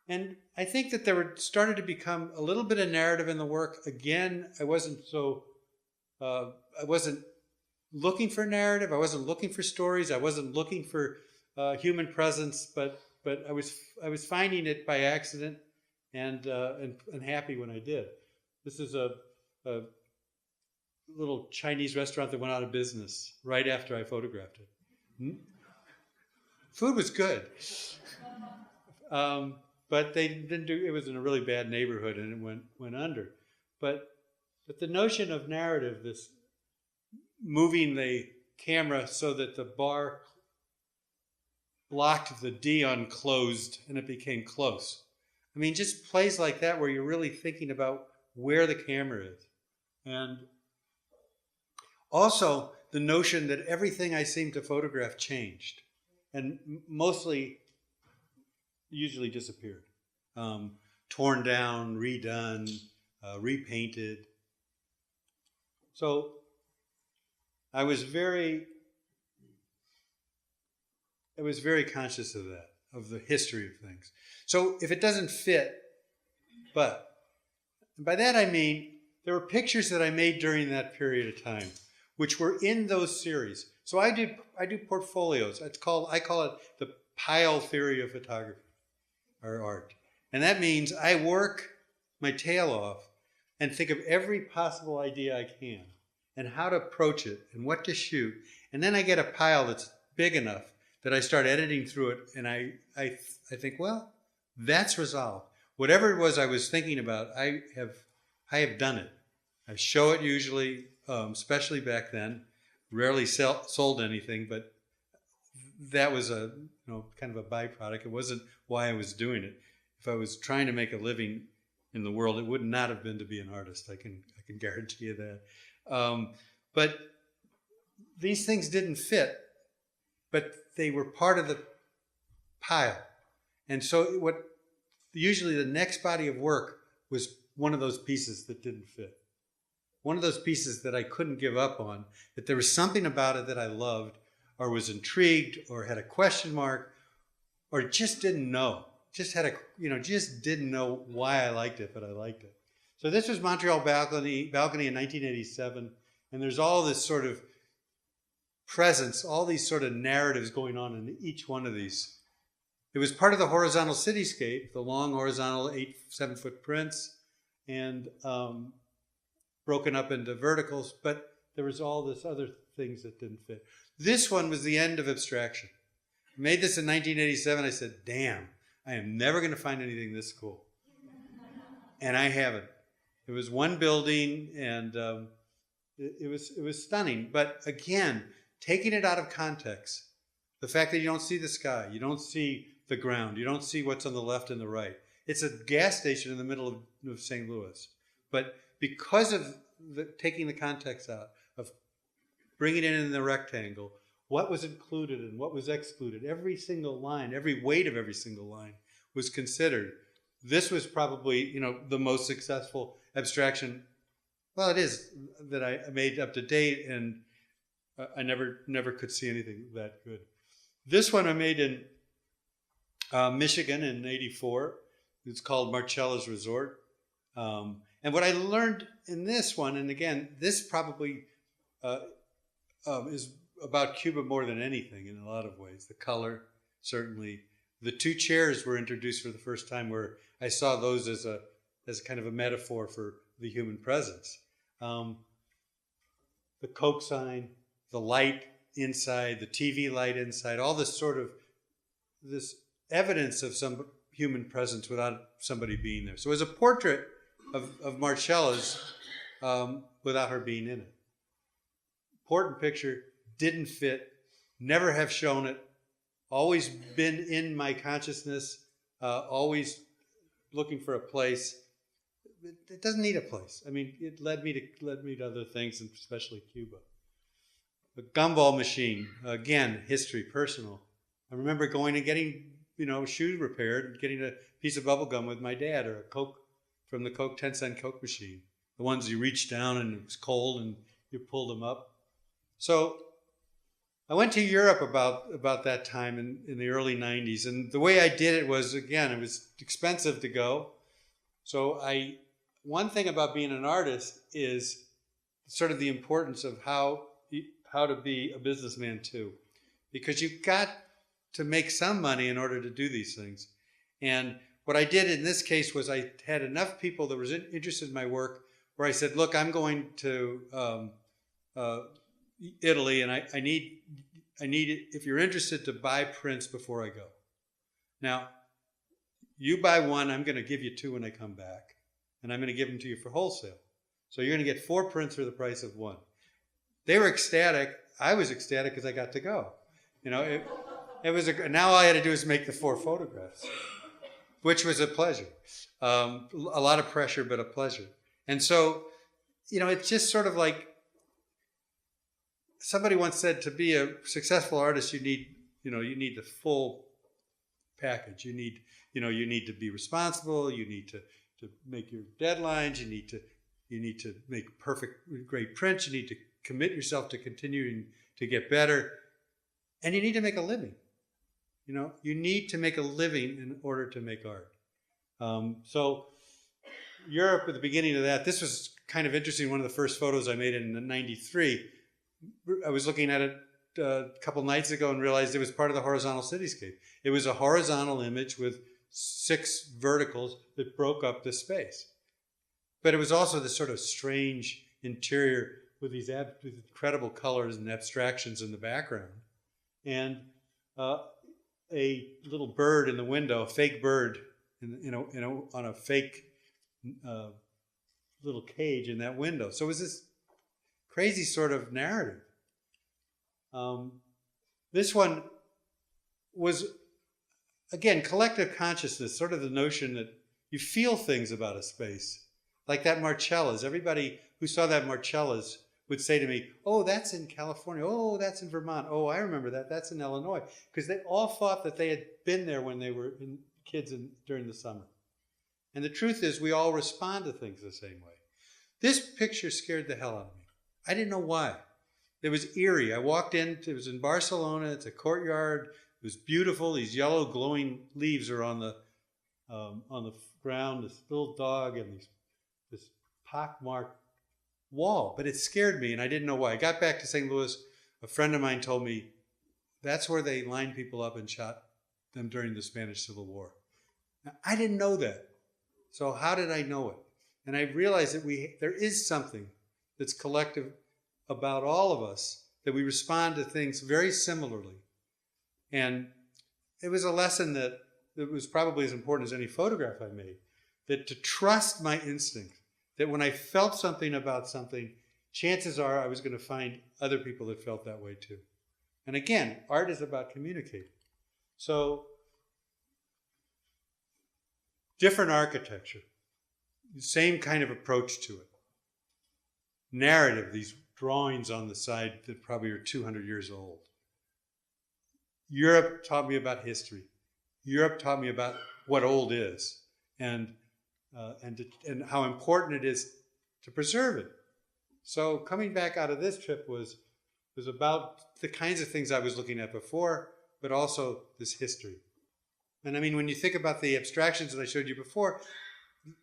And I think that there started to become a little bit of narrative in the work. Again, I wasn't looking for narrative. I wasn't looking for stories. I wasn't looking for human presence. But I was finding it by accident, and happy when I did. This is a little Chinese restaurant that went out of business right after I photographed it. Food was good. But they didn't do. It was in a really bad neighborhood, and it went under. But the notion of narrative, this moving the camera so that the bar blocked the D unclosed and it became close. I mean, just plays like that where you're really thinking about where the camera is, and also the notion that everything I seemed to photograph changed, and mostly. Usually disappeared, torn down, redone, repainted. So I was very conscious of that, of the history of things. So if it doesn't fit, but and by that I mean there were pictures that I made during that period of time, which were in those series. So I do portfolios. I call it the pile theory of photography. Or art. And that means I work my tail off and think of every possible idea I can and how to approach it and what to shoot. And then I get a pile that's big enough that I start editing through it, and I think, well, that's resolved. Whatever it was I was thinking about, I have done it. I show it usually, especially back then. Rarely sold anything, but that was kind of a byproduct. It wasn't why I was doing it. If I was trying to make a living in the world, it would not have been to be an artist. I can guarantee you that. But these things didn't fit, but they were part of the pile. And so usually the next body of work was one of those pieces that didn't fit. One of those pieces that I couldn't give up on, that there was something about it that I loved, or was intrigued, or had a question mark, or just didn't know. Just didn't know why I liked it, but I liked it. So this was Montreal Balcony in 1987, and there's all this sort of presence, all these sort of narratives going on in each one of these. It was part of the horizontal cityscape, the long horizontal 7-foot prints, and broken up into verticals, but there was all this other things that didn't fit. This one was the end of abstraction. I made this in 1987. I said, damn, I am never going to find anything this cool. And I haven't. It was one building, and it was stunning. But again, taking it out of context, the fact that you don't see the sky, you don't see the ground, you don't see what's on the left and the right. It's a gas station in the middle of St. Louis. But because of taking the context out, of bringing it in the rectangle, what was included and what was excluded, every single line, every weight of every single line was considered. This was probably, the most successful abstraction. Well, it is, that I made up to date, and I never could see anything that good. This one I made in Michigan in '84. It's called Marcella's Resort. And what I learned in this one, and again, this probably is about Cuba more than anything in a lot of ways. The color, certainly. The two chairs were introduced for the first time, where I saw those as kind of a metaphor for the human presence. The Coke sign, the light inside, the TV light inside, all this evidence of some human presence without somebody being there. So it was a portrait of Marcella's without her being in it. Important picture, didn't fit, never have shown it, always been in my consciousness, always looking for a place. It doesn't need a place. I mean, it led me to other things, and especially Cuba. The gumball machine, again, history, personal. I remember going and getting, shoes repaired, and getting a piece of bubble gum with my dad, or a Coke from the Coke 10-cent Coke machine. The ones you reached down and it was cold and you pulled them up. So I went to Europe about that time in the early 90s. And the way I did it was, again, it was expensive to go. So one thing about being an artist is sort of the importance of how to be a businessman too. Because you've got to make some money in order to do these things. And what I did in this case was I had enough people that were interested in my work where I said, look, I'm going to Italy, and I need if you're interested to buy prints before I go. Now, you buy one, I'm going to give you two when I come back, and I'm going to give them to you for wholesale. So you're going to get 4 prints for the price of one. They were ecstatic. I was ecstatic because I got to go. You know, it was now all I had to do is make the 4 photographs, which was a pleasure. A lot of pressure, but a pleasure. And so, you know, it's just sort of like somebody once said, to be a successful artist, you need the full package. You need to be responsible. You need to make your deadlines. You need to make great prints. You need to commit yourself to continuing to get better. And you need to make a living. You know, you need to make a living in order to make art. So Europe, at the beginning of that, this was kind of interesting. One of the first photos I made in '93, I was looking at it a couple nights ago and realized it was part of the horizontal cityscape. It was a horizontal image with 6 verticals that broke up the space. But it was also this sort of strange interior with these incredible colors and abstractions in the background. And a little bird in the window, a fake bird on a fake little cage in that window. So it was this crazy sort of narrative. This one was, again, collective consciousness, sort of the notion that you feel things about a space. Like that Marcellas. Everybody who saw that Marcellas would say to me, oh, that's in California. Oh, that's in Vermont. Oh, I remember that. That's in Illinois. Because they all thought that they had been there when they were kids during the summer. And the truth is, we all respond to things the same way. This picture scared the hell out of me. I didn't know why. It was eerie. I walked in, it was in Barcelona, it's a courtyard, it was beautiful. These yellow glowing leaves are on the ground, this little dog and this pockmarked wall. But it scared me and I didn't know why. I got back to St. Louis, a friend of mine told me that's where they lined people up and shot them during the Spanish Civil War. Now, I didn't know that. So how did I know it? And I realized that there is something that's collective about all of us, that we respond to things very similarly. And it was a lesson that was probably as important as any photograph I made, that to trust my instinct, that when I felt something about something, chances are I was going to find other people that felt that way too. And again, art is about communicating. So, different architecture, the same kind of approach to it. Narrative, these drawings on the side that probably are 200 years old. Europe taught me about history. Europe taught me about what old is and how important it is to preserve it. So coming back out of this trip was about the kinds of things I was looking at before, but also this history. And I mean, when you think about the abstractions that I showed you before,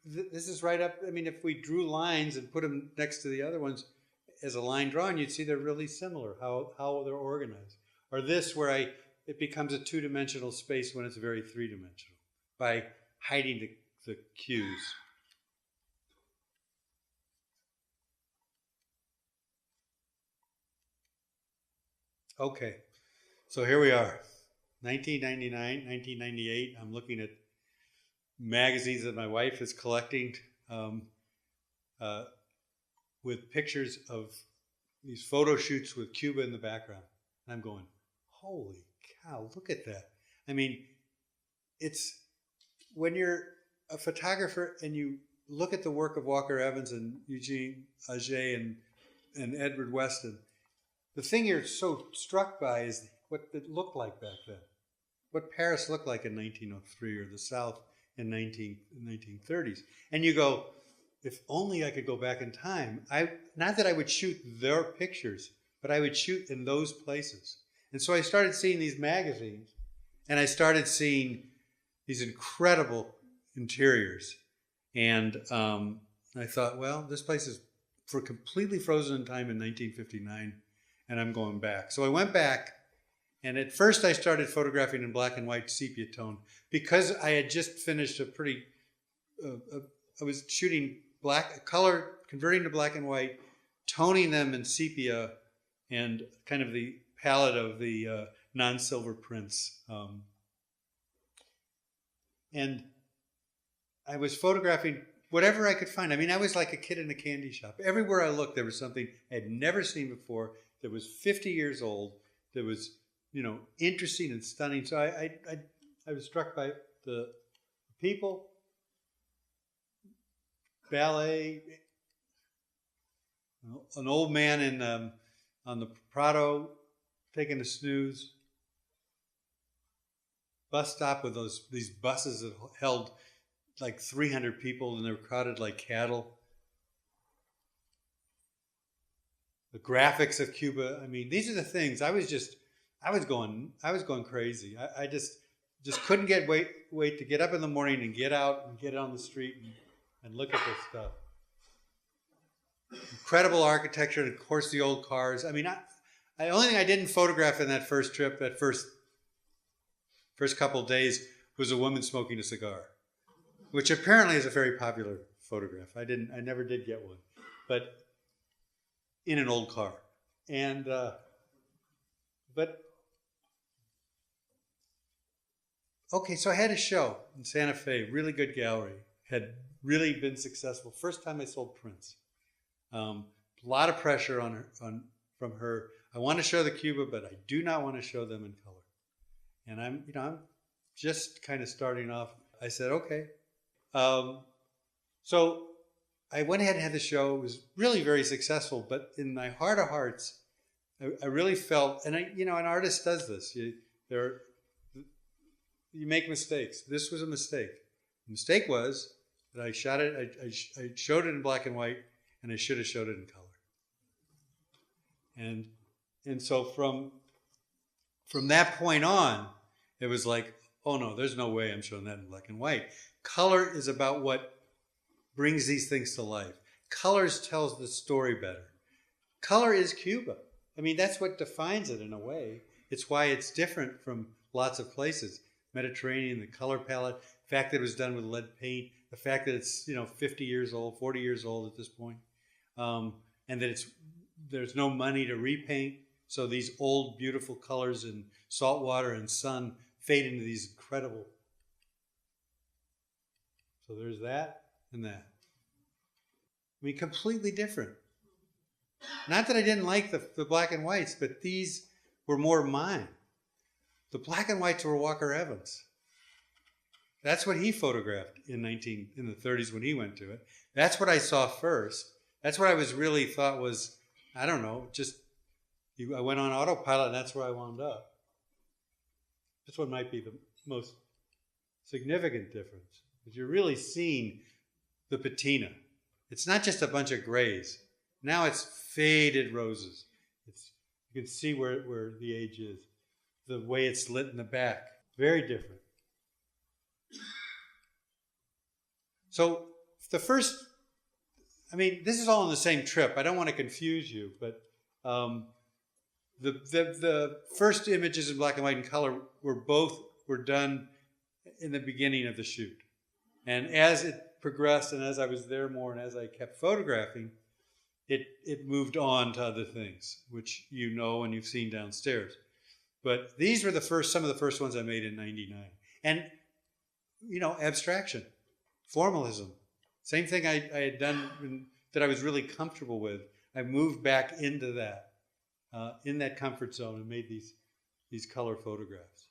this is right up, I mean, if we drew lines and put them next to the other ones as a line drawing, you'd see they're really similar, how they're organized. Or this, where it becomes a 2-dimensional space when it's very 3-dimensional, by hiding the cues. Okay, so here we are, 1999, 1998. I'm looking at magazines that my wife is collecting with pictures of these photo shoots with Cuba in the background. And I'm going, holy cow, look at that. I mean, it's when you're a photographer and you look at the work of Walker Evans and Eugene Auger and Edward Weston, the thing you're so struck by is what it looked like back then, what Paris looked like in 1903 or the South in 1930s. And you go, if only I could go back in time. Not that I would shoot their pictures, but I would shoot in those places. And so I started seeing these magazines, and I started seeing these incredible interiors. And I thought, well, this place is completely frozen in time in 1959, and I'm going back. So I went back, and at first I started photographing in black and white sepia tone because I had just finished I was shooting color, converting to black and white, toning them in sepia, and kind of the palette of the non-silver prints. And I was photographing whatever I could find. I mean, I was like a kid in a candy shop. Everywhere I looked, there was something I had never seen before that was 50 years old, that was, interesting and stunning. So I was struck by the people, ballet, an old man on the Prado taking a snooze, bus stop with these buses that held like 300 people, and they were crowded like cattle. The graphics of Cuba. I mean, these are the things. I was going crazy. I just couldn't wait to get up in the morning and get out and get on the street and look at this stuff. Incredible architecture, and of course the old cars. I mean, the only thing I didn't photograph in that first trip, that first couple of days, was a woman smoking a cigar, which apparently is a very popular photograph. I never did get one, but in an old car. And okay, so I had a show in Santa Fe, really good gallery, had really been successful. First time I sold prints. A lot of pressure from her. I want to show the Cuba, but I do not want to show them in color. And I'm just kind of starting off. I said, okay. So I went ahead and had the show. It was really very successful, but in my heart of hearts, I really felt, and an artist does this. You make mistakes. This was a mistake. The mistake was that I shot it. I showed it in black and white, and I should have showed it in color. And so from that point on, it was like, oh no, there's no way I'm showing that in black and white. Color is about what brings these things to life. Colors tells the story better. Color is Cuba. I mean, that's what defines it in a way. It's why it's different from lots of places. Mediterranean, the color palette, the fact that it was done with lead paint, the fact that it's 50 years old, 40 years old at this point, and that there's no money to repaint. So these old, beautiful colors in salt water and sun fade into these incredible. So there's that and that. I mean, completely different. Not that I didn't like the black and whites, but these were more mine. The black and whites were Walker Evans. That's what he photographed in the 30s when he went to it. That's what I saw first. That's what I was really thought was, I don't know, I went on autopilot and that's where I wound up. That's what might be the most significant difference. Because you're really seeing the patina. It's not just a bunch of grays. Now it's faded roses. You can see where the age is. The way it's lit in the back. Very different. So this is all on the same trip. I don't want to confuse you, but the first images in black and white and color were done in the beginning of the shoot. And as it progressed and as I was there more and as I kept photographing, it moved on to other things, which you know and you've seen downstairs. But these were some of the first ones I made in '99. And, abstraction, formalism, same thing I had done that I was really comfortable with. I moved back into that, in that comfort zone and made these color photographs.